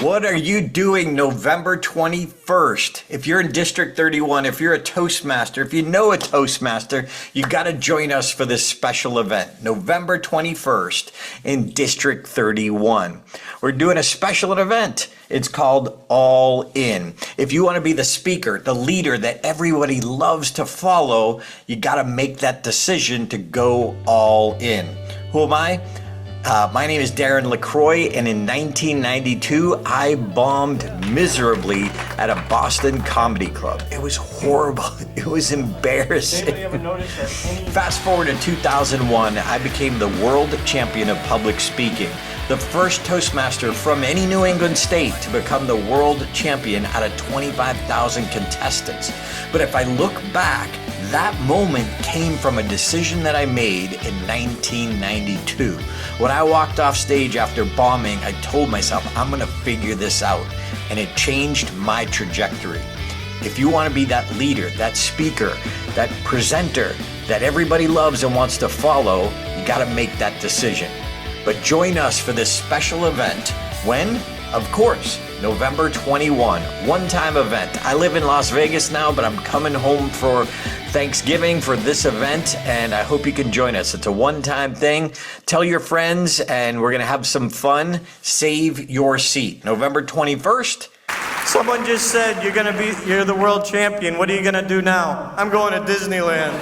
What are you doing November 21st? If you're in District 31, if you're a Toastmaster, if you know a Toastmaster, you got to join us for this special event, November 21st in District 31. We're doing a special event. It's called All In. If you want to be the speaker, the leader that everybody loves to follow, you got to make that decision to go all in. Who am I? My name is Darren LaCroix, and in 1992, I bombed miserably at a Boston comedy club. It was horrible. It was embarrassing. Fast forward to 2001, I became the world champion of public speaking, the first Toastmaster from any New England state to become the world champion out of 25,000 contestants. But if I look back, that moment came from a decision that I made in 1992. When I walked off stage after bombing, I told myself, I'm gonna figure this out. And it changed my trajectory. If you wanna be that leader, that speaker, that presenter that everybody loves and wants to follow, you gotta make that decision. But join us for this special event. When? Of course, November 21, one-time event. I live in Las Vegas now, but I'm coming home for Thanksgiving for this event, and I hope you can join us. It's a one-time thing. Tell your friends, and we're gonna have some fun. Save your seat. November 21st. Someone just said you're the world champion. What are you gonna do now? I'm going to Disneyland.